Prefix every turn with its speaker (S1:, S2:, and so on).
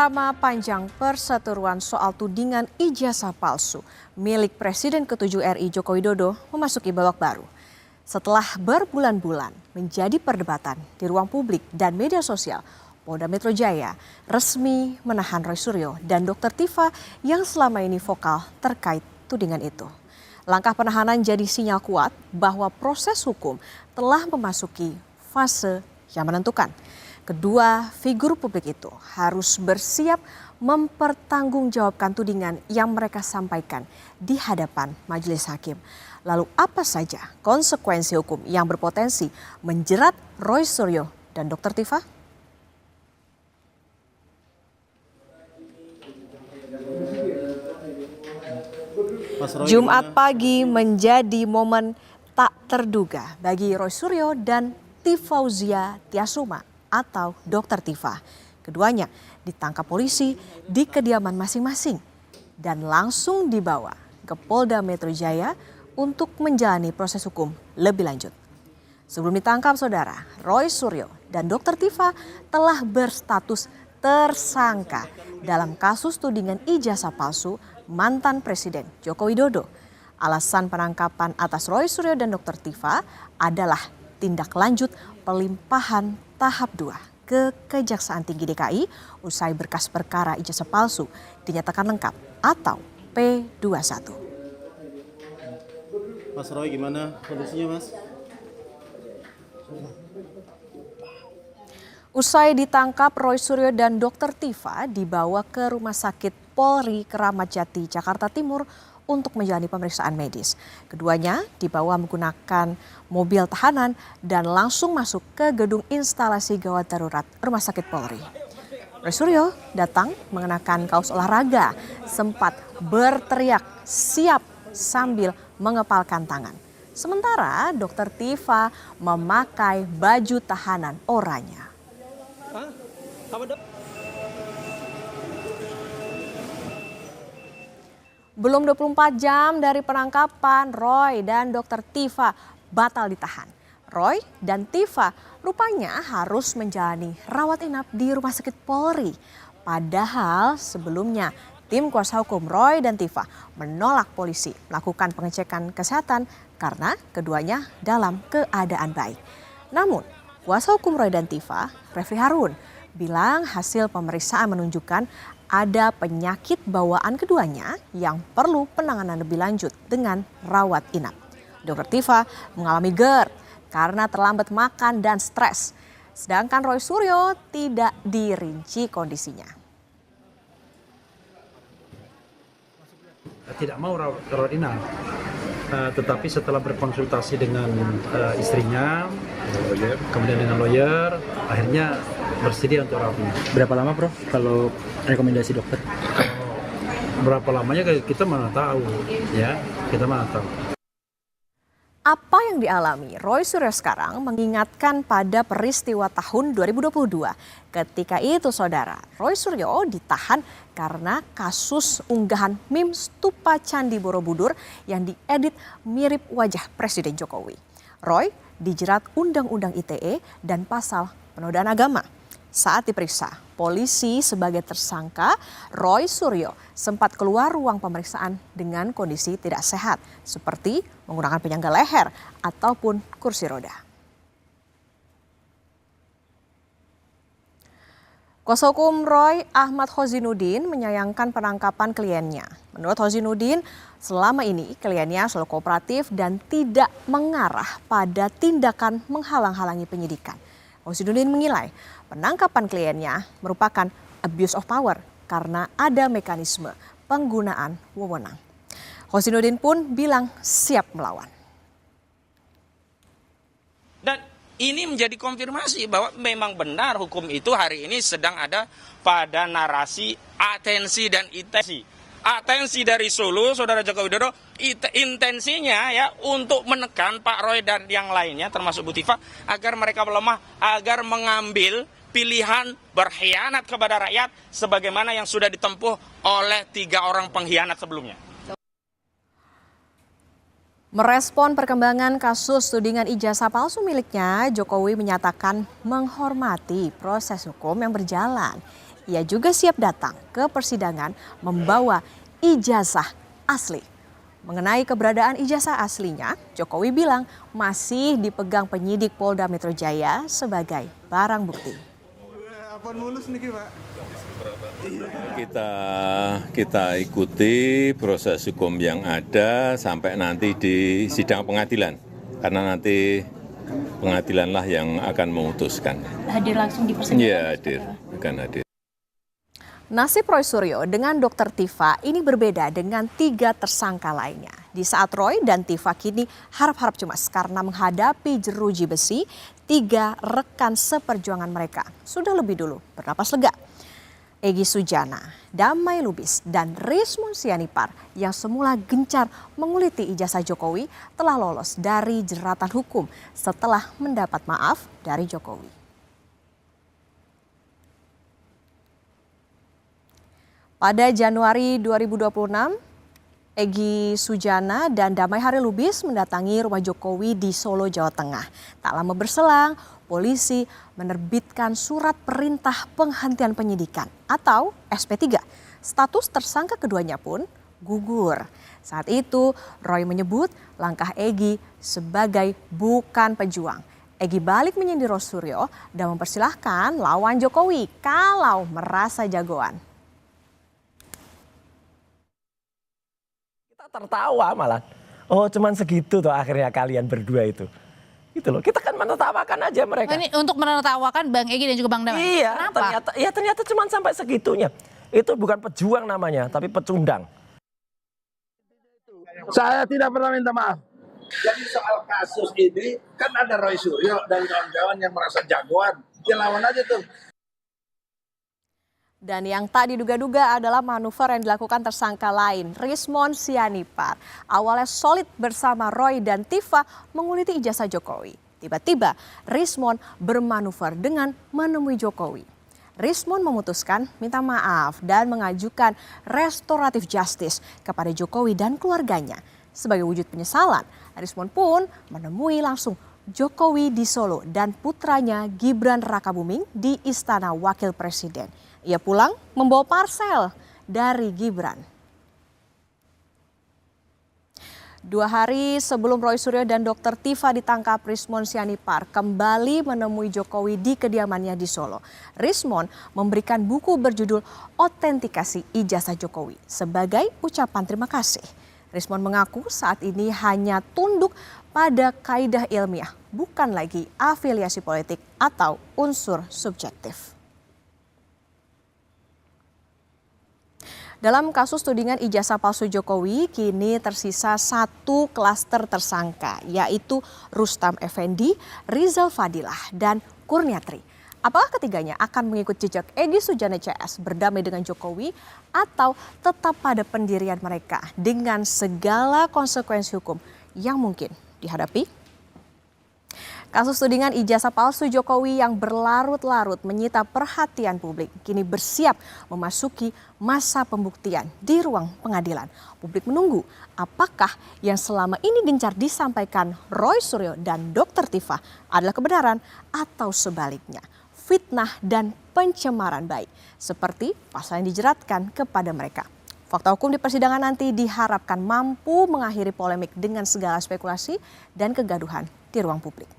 S1: Drama panjang perseteruan soal tudingan ijazah palsu milik Presiden ke-7 RI Joko Widodo memasuki babak baru. Setelah berbulan-bulan menjadi perdebatan di ruang publik dan media sosial, Polda Metro Jaya resmi menahan Roy Suryo dan Dr. Tifa yang selama ini vokal terkait tudingan itu. Langkah penahanan jadi sinyal kuat bahwa proses hukum telah memasuki fase yang menentukan. Kedua figur publik itu harus bersiap mempertanggungjawabkan tudingan yang mereka sampaikan di hadapan majelis hakim. Lalu apa saja konsekuensi hukum yang berpotensi menjerat Roy Suryo dan Dr. Tifa? Jumat pagi menjadi momen tak terduga bagi Roy Suryo dan Tifauzia Tiasuma atau Dr. Tifa. Keduanya ditangkap polisi di kediaman masing-masing dan langsung dibawa ke Polda Metro Jaya untuk menjalani proses hukum lebih lanjut. Sebelum ditangkap saudara, Roy Suryo dan Dr. Tifa telah berstatus tersangka dalam kasus tudingan ijazah palsu mantan Presiden Joko Widodo. Alasan penangkapan atas Roy Suryo dan Dr. Tifa adalah tindak lanjut pelimpahan tahap 2 ke Kejaksaan Tinggi DKI usai berkas perkara ijazah palsu dinyatakan lengkap atau P21.
S2: Mas Roy gimana kondisinya Mas?
S1: Usai ditangkap, Roy Suryo dan Dr. Tifa dibawa ke Rumah Sakit Polri Kramat Jati, Jakarta Timur untuk menjalani pemeriksaan medis. Keduanya dibawa menggunakan mobil tahanan dan langsung masuk ke gedung instalasi gawat darurat Rumah Sakit Polri. Roy Suryo datang mengenakan kaos olahraga, sempat berteriak siap sambil mengepalkan tangan. Sementara Dr. Tifa memakai baju tahanan oranye. Belum 24 jam dari penangkapan, Roy dan Dr. Tifa batal ditahan. Roy dan Tifa rupanya harus menjalani rawat inap di Rumah Sakit Polri. Padahal sebelumnya tim kuasa hukum Roy dan Tifa menolak polisi melakukan pengecekan kesehatan karena keduanya dalam keadaan baik. Namun kuasa hukum Roy dan Tifa, Refli Harun, bilang hasil pemeriksaan menunjukkan ada penyakit bawaan keduanya yang perlu penanganan lebih lanjut dengan rawat inap. Dr. Tifa mengalami GERD karena terlambat makan dan stres. Sedangkan Roy Suryo tidak dirinci kondisinya.
S3: Tidak mau rawat inap, tetapi setelah berkonsultasi dengan istrinya, kemudian dengan lawyer, akhirnya bersedia untuk rawat inap.
S4: Berapa lama Prof kalau rekomendasi dokter?
S3: Berapa lamanya kita mana tahu, ya kita mana tahu.
S1: Apa yang dialami Roy Suryo sekarang mengingatkan pada peristiwa tahun 2022. Ketika itu saudara, Roy Suryo ditahan karena kasus unggahan meme stupa Candi Borobudur yang diedit mirip wajah Presiden Jokowi. Roy dijerat Undang-Undang ITE dan pasal penodaan agama. Saat diperiksa polisi sebagai tersangka, Roy Suryo sempat keluar ruang pemeriksaan dengan kondisi tidak sehat, seperti menggunakan penyangga leher ataupun kursi roda. Kuasa hukum Roy, Ahmad Hozinuddin, menyayangkan penangkapan kliennya. Menurut Hozinuddin, selama ini kliennya selalu kooperatif dan tidak mengarah pada tindakan menghalang-halangi penyidikan. Hozinuddin menilai penangkapan kliennya merupakan abuse of power karena ada mekanisme penggunaan wewenang. Hozinuddin pun bilang siap melawan.
S5: Dan ini menjadi konfirmasi bahwa memang benar hukum itu hari ini sedang ada pada narasi atensi dan intensi. Atensi dari Solo, Saudara Joko Widodo, intensinya ya untuk menekan Pak Roy dan yang lainnya termasuk Bu Tifa agar mereka melemah, agar mengambil pilihan berkhianat kepada rakyat sebagaimana yang sudah ditempuh oleh 3 orang pengkhianat sebelumnya.
S1: Merespon perkembangan kasus tudingan ijazah palsu miliknya, Jokowi menyatakan menghormati proses hukum yang berjalan. ia juga siap datang ke persidangan membawa ijazah asli. Mengenai keberadaan ijazah aslinya, Jokowi bilang masih dipegang penyidik Polda Metro Jaya sebagai barang bukti.
S6: Kita ikuti proses hukum yang ada sampai nanti di sidang pengadilan, karena nanti pengadilanlah yang akan memutuskan.
S7: Hadir langsung di persidangan?
S6: Iya, akan hadir.
S1: Nasib Roy Suryo dengan Dr. Tifa ini berbeda dengan 3 tersangka lainnya. Di saat Roy dan Tifa kini harap-harap cemas karena menghadapi jeruji besi, 3 rekan seperjuangan mereka sudah lebih dulu bernapas lega. Egy Sujana, Damai Lubis, dan Rismon Sianipar yang semula gencar menguliti ijazah Jokowi telah lolos dari jeratan hukum setelah mendapat maaf dari Jokowi. Pada Januari 2026, Egy Sujana dan Damai Hari Lubis mendatangi rumah Jokowi di Solo, Jawa Tengah. Tak lama berselang, polisi menerbitkan surat perintah penghentian penyidikan atau SP3. Status tersangka keduanya pun gugur. Saat itu, Roy menyebut langkah Egy sebagai bukan pejuang. Egy balik menyindir Roy Suryo dan mempersilahkan lawan Jokowi kalau merasa jagoan.
S8: Tertawa malah. Oh, cuman segitu tuh akhirnya kalian berdua itu. Gitu loh. Kita kan menertawakan aja mereka.
S7: Ini untuk menertawakan Bang Egy dan juga Bang Damai.
S8: Iya,
S7: kenapa?
S8: ternyata cuman sampai segitunya. Itu bukan pejuang namanya, tapi pecundang.
S9: Saya tidak pernah minta maaf. Jadi soal kasus ini kan ada Roy Suryo dan kawan-kawan yang merasa jagoan. Ya lawan aja tuh.
S1: Dan yang tak diduga-duga adalah manuver yang dilakukan tersangka lain, Rismon Sianipar. Awalnya solid bersama Roy dan Tifa menguliti ijazah Jokowi. Tiba-tiba Rismon bermanuver dengan menemui Jokowi. Rismon memutuskan minta maaf dan mengajukan restoratif justice kepada Jokowi dan keluarganya. Sebagai wujud penyesalan, Rismon pun menemui langsung Jokowi di Solo dan putranya Gibran Rakabuming di Istana Wakil Presiden. Ia pulang membawa parsel dari Gibran. 2 hari sebelum Roy Suryo dan Dr. Tifa ditangkap, Rismon Sianipar kembali menemui Jokowi di kediamannya di Solo. Rismon memberikan buku berjudul Otentikasi Ijazah Jokowi sebagai ucapan terima kasih. Rismon mengaku saat ini hanya tunduk pada kaidah ilmiah, bukan lagi afiliasi politik atau unsur subjektif. Dalam kasus tudingan ijazah palsu Jokowi, kini tersisa 1 klaster tersangka, yaitu Rustam Effendi, Rizal Fadilah, dan Kurniatri. Apakah ketiganya akan mengikut jejak Egy Sujana CS berdamai dengan Jokowi atau tetap pada pendirian mereka dengan segala konsekuensi hukum yang mungkin dihadapi? Kasus tudingan ijazah palsu Jokowi yang berlarut-larut menyita perhatian publik kini bersiap memasuki masa pembuktian di ruang pengadilan. Publik menunggu apakah yang selama ini gencar disampaikan Roy Suryo dan Dr. Tifa adalah kebenaran atau sebaliknya, fitnah dan pencemaran baik seperti pasal yang dijeratkan kepada mereka. Fakta hukum di persidangan nanti diharapkan mampu mengakhiri polemik dengan segala spekulasi dan kegaduhan di ruang publik.